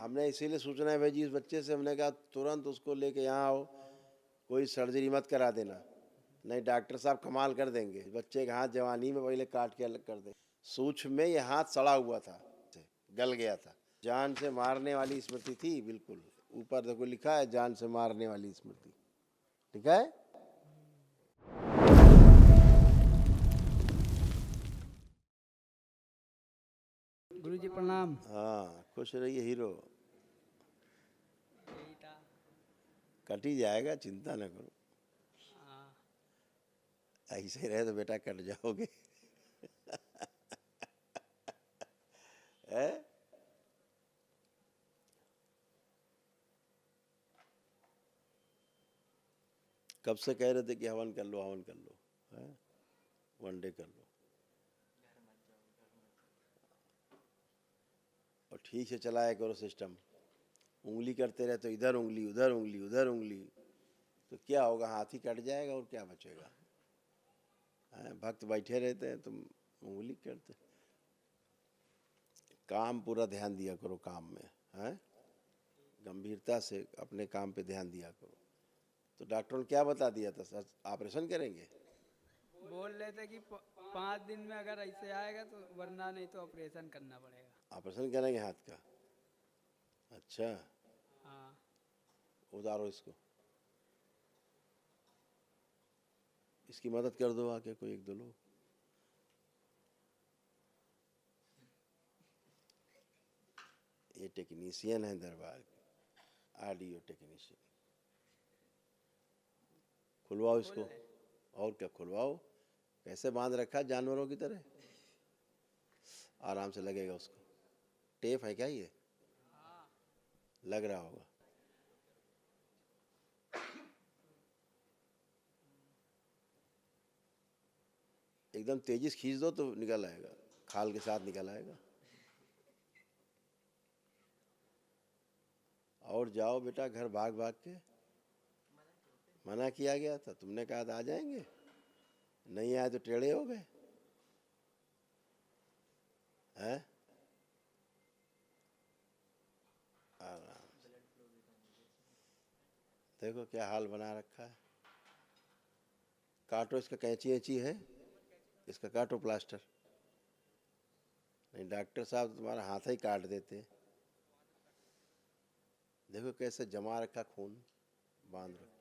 हमने इसीलिए सूचना भेजी इस बच्चे से, हमने कहा तुरंत उसको लेके यहाँ आओ, कोई सर्जरी मत करा देना, नहीं डॉक्टर साहब कमाल कर देंगे। बच्चे का हाथ जवानी में पहले काट के अलग कर दे। सूक्ष्म में ये हाथ सड़ा हुआ था, गल गया था। जान से मारने वाली स्मृति थी, बिल्कुल ऊपर देखो लिखा है जान से मारने वाली स्मृति, ठीक है। गुरुजी प्रणाम। हाँ खुश रहिए हीरो, यही था। कट ही जाएगा, चिंता न करो। हाँ, ऐसे ही रहे तो बेटा कट जाओगे। है? कब से कह रहे थे कि हवन कर लो, हवन कर लो, है? वनडे कर लो और ठीक से चलाया करो सिस्टम। उंगली करते रहे तो इधर उंगली उधर उंगली उधर उंगली, तो क्या होगा, हाथ ही कट जाएगा और क्या बचेगा। भक्त बैठे रहते हैं तुम उंगली करते। काम पूरा ध्यान दिया करो काम में, है गंभीरता से अपने काम पे ध्यान दिया करो। तो डॉक्टर ने क्या बता दिया था, सर ऑपरेशन करेंगे? बोल रहे थे कि 5 दिन में अगर ऐसे आएगा तो, वरना नहीं तो ऑपरेशन करना पड़ेगा। ऑपरेशन करेंगे हाथ का? अच्छा, हाँ, उतारो इसको, इसकी मदद कर दो आके कोई एक दो लोग। ये टेक्नीशियन है दरबार के, ऑडियो टेक्नीशियन। खुलवाओ इसको, और क्या खुलवाओ। कैसे बांध रखा है जानवरों की तरह, आराम से लगेगा उसको। टेप है क्या ये? लग रहा होगा। एकदम तेजी से खींच दो तो निकल आएगा, खाल के साथ निकल आएगा। और जाओ बेटा घर भाग भाग के, मना किया गया था, तुमने कहा था आ जाएंगे, नहीं आए तो टेढ़े हो गए हैं। आराम से देखो क्या हाल बना रखा है। काटो इसका, कैंची ऐची है इसका, काटो प्लास्टर। नहीं डॉक्टर साहब तुम्हारा हाथ ही काट देते। देखो कैसे जमा रखा खून, बांध रखा।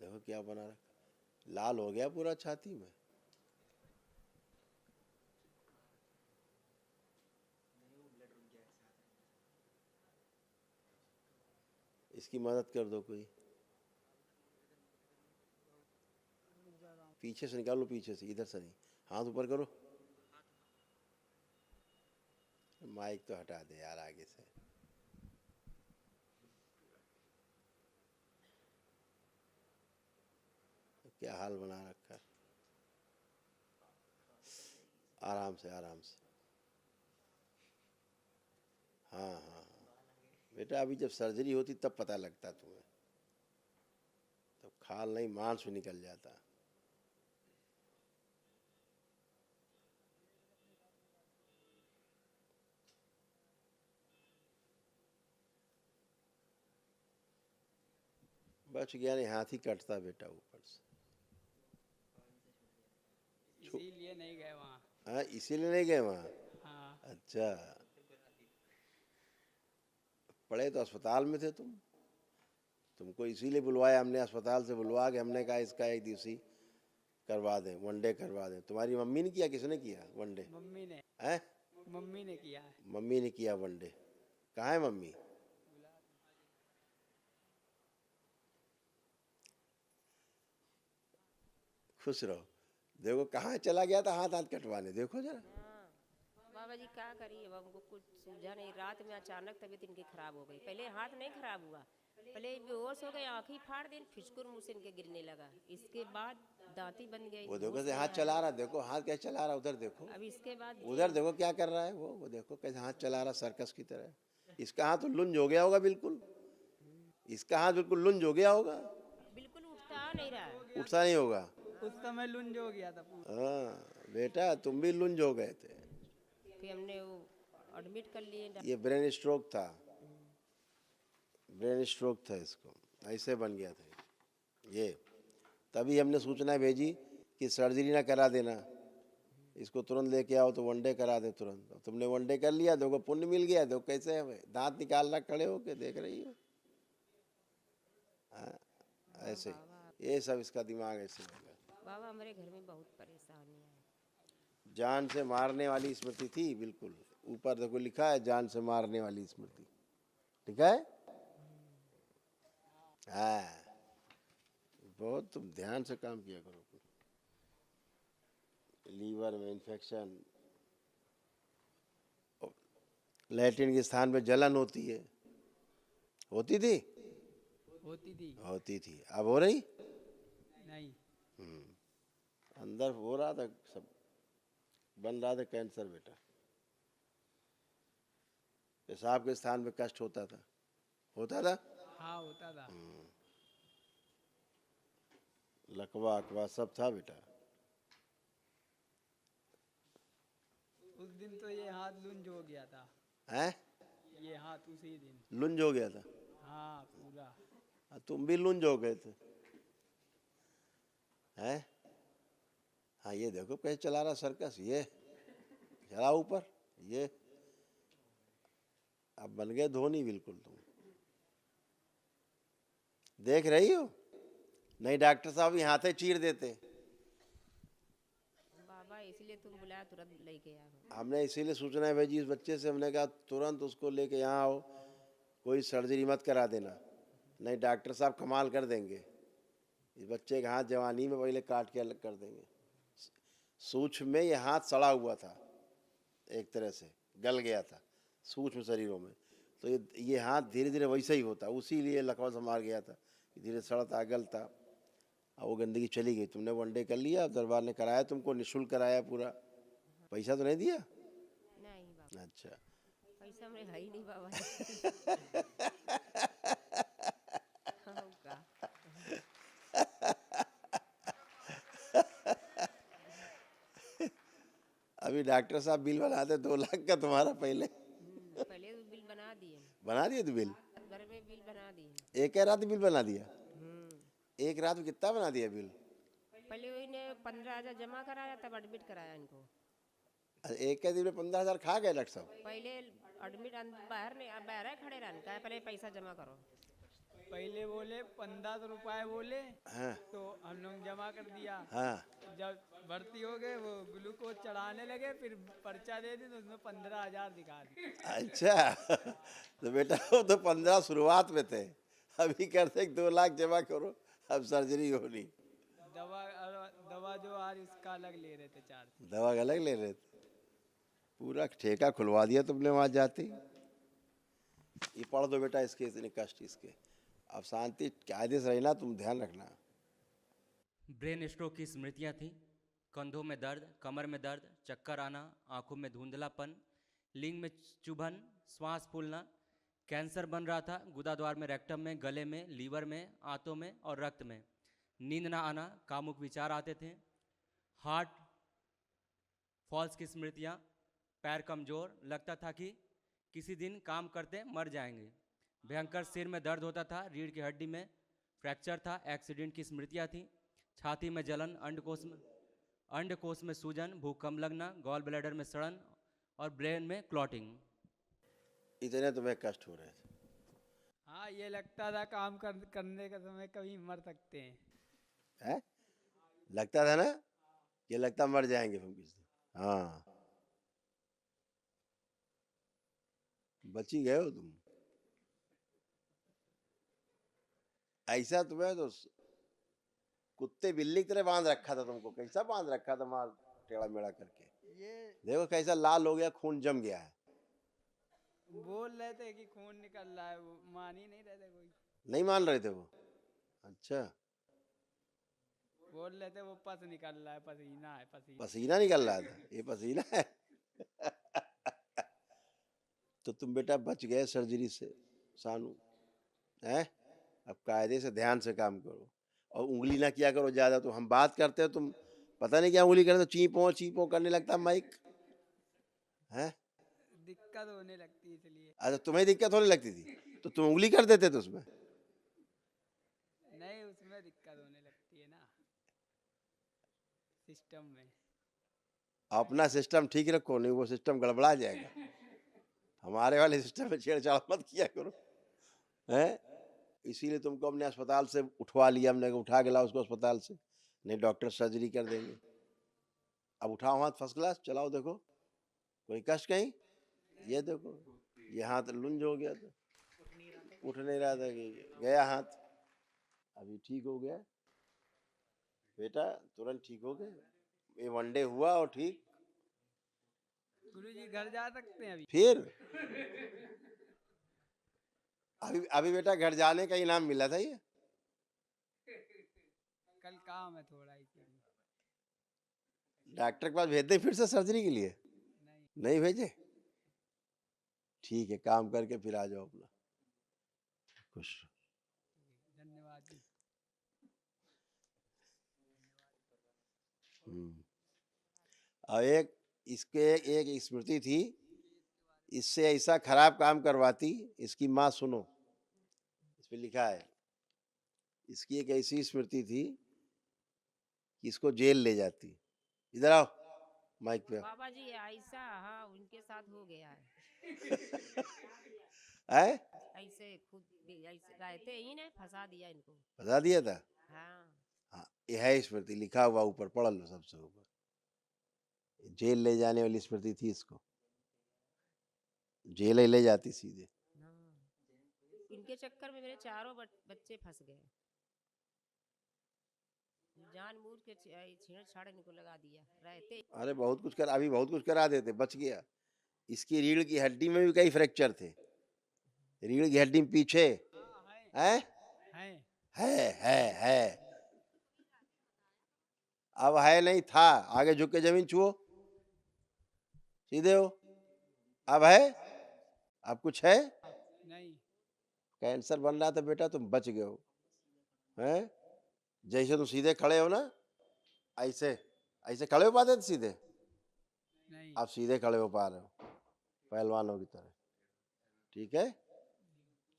देखो क्या बना रखा, लाल हो गया पूरा छाती में। इसकी मदद कर दो कोई, पीछे से निकालो, पीछे से, इधर से नहीं। हाथ ऊपर करो, माइक तो हटा दे यार आगे से। क्या हाल बना रखा है। आराम से आराम से। हाँ हाँ हाँ बेटा, अभी जब सर्जरी होती तब पता लगता तुम्हें, तब खाल नहीं मांस भी निकल जाता। बच गया, नहीं हाथ ही कटता बेटा ऊपर से। इसीलिए नहीं गए वहाँ। हाँ इसीलिए नहीं गए वहाँ। हाँ, अच्छा, पड़े तो अस्पताल में थे तुमको इसीलिए बुलवाया हमने, अस्पताल से बुलवा के हमने कहा इसका एक दिवसीय करवा दें, वनडे करवा दें। तुम्हारी मम्मी ने किया, किसने किया वनडे? मम्मी ने। हैं? मम्मी ने किया है। मम्मी ने किया वनडे। कहाँ है मम्मी? खुश रहो। देखो कहाँ चला गया था हाथ हाथ कटवाने, देखो जरा। बाबा जी क्या करिए, अब हमको कुछ सूझा नहीं। रात में अचानक तबीयत इनकी खराब हो गई। पहले हाथ नहीं खराब हुआ, पहले बेहोश हो गए, आँखें फाड़ दी, फिसकुर मुँह से इनके गिरने लगा। इसके बाद दांती बन गई। वो देखो से हाथ चला रहा, देखो हाथ कैसे चला रहा, उधर देखो, अब इसके बाद उधर देखो क्या कर रहा है वो देखो कैसे हाथ चला रहा सर्कस की तरह। इसका हाथ तो लुंज हो गया होगा बिल्कुल, इसका हाथ बिल्कुल लुंज हो गया होगा, बिल्कुल उठता नहीं रहा है। उठता नहीं होगा। उस समय लुंज हो गया था पूरा। हाँ बेटा तुम भी लुंज हो गए थे। फिर हमने वो एडमिट कर लिए ये ब्रेन स्ट्रोक था, ब्रेन स्ट्रोक था, इसको ऐसे बन गया था ये। तभी हमने सूचना भेजी कि सर्जरी ना करा देना, इसको तुरंत लेके आओ तो वनडे करा दे तुरंत। तुमने वनडे कर लिया, देखो पुण्य मिल गया। देखो कैसे है, दांत निकाल रहा खड़े होके देख रही हो। हाँ, ऐसे ये सब इसका दिमाग ऐसे लगा। बाबा हमारे घर में बहुत परेशानी है। जान से मारने वाली स्मृति थी, बिल्कुल ऊपर देखो लिखा है जान से मारने वाली स्मृति, लिखा है। हाँ, बहुत तुम ध्यान से काम किया करो। लीवर में इन्फेक्शन, लैट्रिन के स्थान पे जलन होती है, होती थी, होती थी, अब हो रही नहीं। अंदर हो रहा था, सब बन रहा था कैंसर बेटा। पेशाब के स्थान पे कष्ट होता था, होता था। हाँ होता था। लकवा अकवा सब था बेटा। उस दिन तो ये हाथ लुंज हो गया था। हैं? ये हाथ उसी दिन लुंज हो गया था। हाँ पूरा। तुम भी लुंज हो गए थे, हैं? हाँ, ये देखो कैसे चला रहा सर्कस, ये चला ऊपर, ये अब बन गए धोनी बिल्कुल। तुम देख रही हो, नहीं डॉक्टर साहब यहाँ हाथे चीर देते। बाबा इसलिए तुम बुलाया, तुरंत लेके आ। हमने इसीलिए सूचना भेजी इस बच्चे से, हमने कहा तुरंत उसको लेके यहाँ आओ, कोई सर्जरी मत करा देना, नहीं डॉक्टर साहब कमाल कर देंगे। इस बच्चे का हाथ जवानी में पहले काट के अलग कर देंगे। सूक्ष्म में ये हाथ सड़ा हुआ था, एक तरह से गल गया था सूक्ष्म शरीरों में, तो ये हाथ धीरे धीरे वैसे ही होता, उसी लिए लकवा से मार गया था, धीरे सड़ता गलता, और वो गंदगी चली गई। तुमने वनडे कर लिया, दरबार ने कराया तुमको, निःशुल्क कराया पूरा, पैसा तो नहीं दिया? नहीं बाबा। अच्छा, पैसा में है ही नहीं बाबा। हाँ, का। अभी डॉक्टर साहब बिल बनाते 2 लाख का तुम्हारा पहले। पहले तो बिल बना दिए, बना दिए तो बिल, घर में बिल बना दिए। एक रात में बिल बना दिया? एक रात में कितना बना दिया बिल? पहले उन्हें 15,000 जमा कराया, तब एडमिट कराया इनको। एक के दिन में 15,000 खा गए डॉक्टर साहब? पहले एडमिट बाहर नहीं, बाहर खड़े रहने का, पहले पैसा जमा करो। पहले बोले 1500 रुपए बोले। हाँ, तो हम लोग जमा कर दिया। हाँ, जब भर्ती हो गए वो ग्लूकोज चढ़ाने लगे, फिर पर्चा दे दी तो उसमें 15,000 दिखा दी। अच्छा। तो बेटा वो तो 15 शुरुआत में थे, अभी करते 2 लाख जमा करो, अब सर्जरी होनी। दवा दवा जो आ रही उसका अलग ले रहे थे चार्ज। दवा अलग ले रहे थे, पूरा ठेका खुलवा दिया तुमने वहां जाते। ये पढ़ दो बेटा, इसके इतने कष्ट इसके, अब शांति कायदे से रहना, तुम ध्यान रखना। ब्रेन स्ट्रोक की स्मृतियाँ थीं। कंधों में दर्द, कमर में दर्द, चक्कर आना, आंखों में धुंधलापन, लिंग में चुभन, श्वास फूलना, कैंसर बन रहा था गुदाद्वार में, रेक्टम में, गले में, लीवर में, आंतों में और रक्त में, नींद ना आना, कामुक विचार आते थे, हार्ट फॉल्स की स्मृतियाँ, पैर कमजोर, लगता था कि किसी दिन काम करते मर जाएंगे, भयंकर सिर में दर्द होता था, रीढ़ की हड्डी में फ्रैक्चर था, एक्सीडेंट की स्मृतियाँ थी, छाती में जलन, अंडकोश में सूजन, भूकंप लगना, गॉल ब्लैडर में सड़न और ब्रेन में क्लॉटिंग। इतने तुम्हें कष्ट हो रहे थे? हाँ, ये लगता था काम करने का समय कभी मर सकते हैं। है? लगता था ना, ये लगता मर जाएंगे हम किसी दिन। हाँ, बची गए हो तुम। ऐसा तुम्हें तो कुत्ते बिल्ली की तरह बांध रखा था तुमको, कैसा बांध रखा था मार टेढ़ा मेढ़ा करके। ये देखो कैसा लाल हो गया, खून जम गया है। बोल रहे थे कि खून निकल रहा है, वो मान ही नहीं रहे थे कोई। नहीं मान रहे थे वो? अच्छा, बोल रहे थे वो पस निकल रहा है, पसीना है, पसीना। पसीना निकल रहा था, ये पसीना है। तो तुम बेटा बच गए सर्जरी से सानू, हैं? अब कायदे से ध्यान से काम करो और उंगली ना किया करो ज्यादा। तो हम बात करते हैं, तुम पता नहीं क्या उंगली करे तो चीपो करने लगता माइक है। दिक्कत होने लगती है इसलिए। अच्छा तुम्हें दिक्कत होने लगती थी तो तुम उंगली कर देते थे उसमें। नहीं, उसमें दिक्कत होने लगती है ना, सिस्टम में। अपना सिस्टम ठीक रखो, नहीं वो सिस्टम गड़बड़ा जाएगा। हमारे वाले सिस्टम में छेड़छाड़ मत किया करो, हैं। इसीलिए तुमको हमने अस्पताल से उठवा लिया, हमने कहा उठा के लाओ उसको अस्पताल से, नहीं डॉक्टर सर्जरी कर देंगे। अब उठाओ हाथ फर्स्ट क्लास, चलाओ देखो कोई कष्ट कहीं। ये देखो ये हाथ लुंज हो गया था, उठ नहीं रहा था कि गया हाथ, अभी ठीक हो गया बेटा, तुरंत ठीक हो गए। ये वनडे हुआ और ठीक। गुरुजी घर जा सकते हैं अभी? फिर अभी अभी बेटा घर जाने का इनाम मिला था ये। कल काम है थोड़ा इसीलिए। डॉक्टर के पास भेज दे फिर से सर्जरी के लिए? नहीं। नहीं भेजे? ठीक है, काम करके फिर आ जाओ अपना, खुश रहो। धन्यवाद जी। और एक इसके एक स्मृति थी, इससे ऐसा खराब काम करवाती इसकी माँ, सुनो इस पे लिखा है। इसकी एक ऐसी स्मृति थी कि इसको जेल ले जाती। इधर आओ माइक पे। बाबा जी ऐसा, हाँ उनके साथ हो गया है। है ऐसे खुद भी ऐसे रहते ही ने फंसा दिया इनको। बता दिया था। हाँ। हाँ ये है स्मृति, लिखा हुआ ऊपर, पढ़ लो सबसे ऊपर। जेल ले जाने वाली स्मृति थी इसको, जेल ही ले जाती सीधे। हाँ। इनके चक्कर में मेरे चारों बच्चे फंस गए। जानबूझ के छेड़छाड़ इनको लगा दिया रहते। अरे बहुत कुछ कर, अभी बहुत कुछ करा देते, बच गया। इसकी रीढ़ की हड्डी में भी कई फ्रैक्चर थे, रीढ़ की हड्डी में पीछे है है। अब है नहीं था, आगे झुक के जमीन छुओ, सीधे हो। अब है, अब कुछ है? नहीं। कैंसर बन रहा था बेटा, तुम बच गए हो, हैं। जैसे तुम सीधे खड़े हो ना, ऐसे ऐसे खड़े हो पाते थे सीधे? नहीं। आप सीधे खड़े हो पा रहे हो पहलवानों की तरह, ठीक है।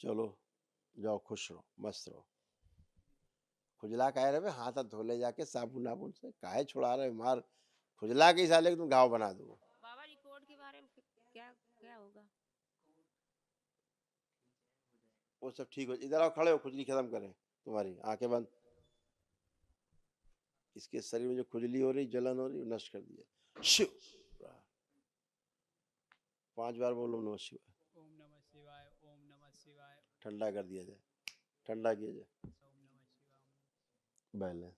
चलो जाओ, खुश रहो, मस्त रहो। खुजला कह रहे हाथ हाथ धो ले जाके साबुन नाबुन से, काहे छुड़ा रहे मार, खुजला के साले के तुम घाव बना दो। बाबा रिकॉर्ड के बारे में क्या क्या होगा? वो सब ठीक हो। इधर आओ, खड़े हो, खुजली खत्म करें तुम्हारी, आंखें बंद। इसके शरीर में जो खुजली हो रही, जलन हो रही, नष्ट कर दिया। शिव 5 बार बोलो नमः शिवाय। ओम नमः शिवाय, ओम नमः शिवाय। ठंडा कर दिया जाए, ठंडा किया जाए। ओम नमः शिवाय। बैलेंस,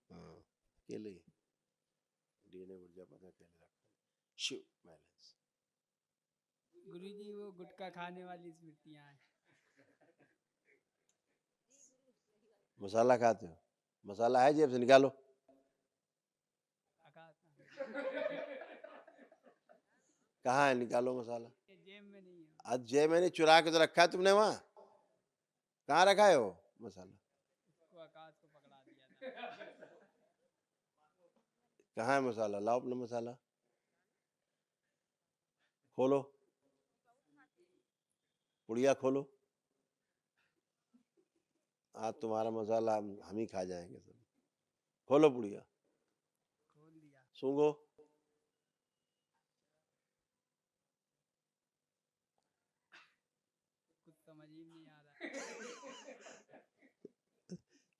हाँ अकेले डीएनए ऊर्जा पता अकेले रखा, शिव बैलेंस। गुरुजी वो गुटखा खाने वाली स्मृतियां हैं। मसाला खाते हो? मसाला है जेब से निकालो। कहाँ है, निकालो मसाला। जेब में नहीं है। आज जेब में नहीं, चुरा के तो रखा है तुमने वहाँ, कहाँ रखा है वो मसाला? उसको आकाश को पकड़ा दिया था। कहाँ है मसाला? लाओ अपना मसाला, खोलो पुड़िया खोलो। आज तुम्हारा मसाला हम ही खा जाएंगे सब। खोलो पुड़िया, खोल दिया। सूंघो, कुछ समझ ही नहीं आ रहा।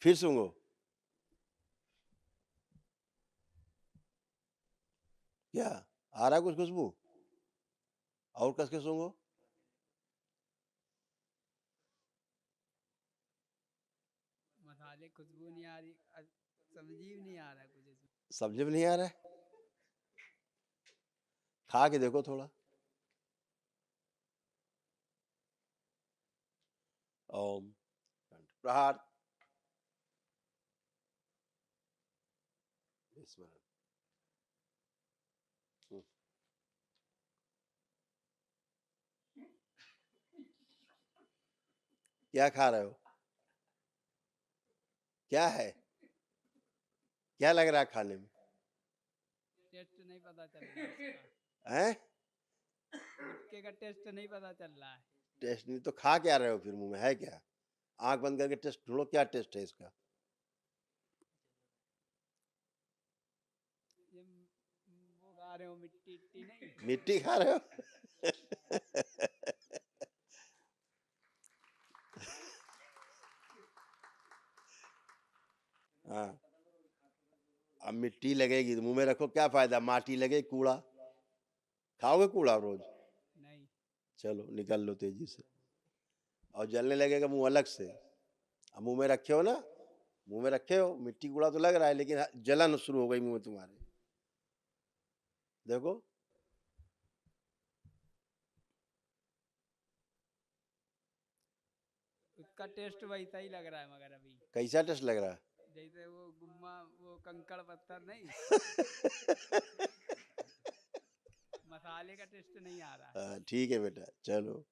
फिर सूंघो। क्या आ रहा कुछ खुशबू? और कस के सूंघो। मसाले खुशबू नहीं आ रही, समझ ही नहीं आ रहा कुछ इसमें। समझ में नहीं आ रहा है? खा के देखो थोड़ा। ओम प्रहार स्मरण। क्या खा रहे हो? क्या है? क्या लग रहा है खाने में? टेस्ट नहीं पता चल रहा इसका। हैं? गुटखे का टेस्ट नहीं पता चल रहा है। टेस्ट नहीं तो खा क्या रहे हो फिर? मुंह में है क्या? आंख बंद करके टेस्ट ढूंढो, क्या टेस्ट है इसका? ये वो खा रहे हो मिट्टी इट्टी नहीं। मिट्टी खा रहे हो? हाँ, अब मिट्टी लगेगी तो मुंह में रखो, क्या फायदा? माटी लगे, कूड़ा खाओगे? कूड़ा रोज? नहीं। चलो निकाल लो तेजी से। और जलने लगेगा मुंह अलग से। अब मुंह में रखे हो ना, मुंह में रखे हो, मिट्टी कूड़ा तो लग रहा है, लेकिन जलन शुरू हो गई मुंह में तुम्हारे। देखो, उसका टेस्ट वैसा ही लग रहा है मगर अभी। कैसा टेस्ट लग रहा है? जैसे वो गुम्मा, वो कंकड़ पत्थर नहीं। मसाले का टेस्ट नहीं आ रहा है। ठीक है बेटा, चलो।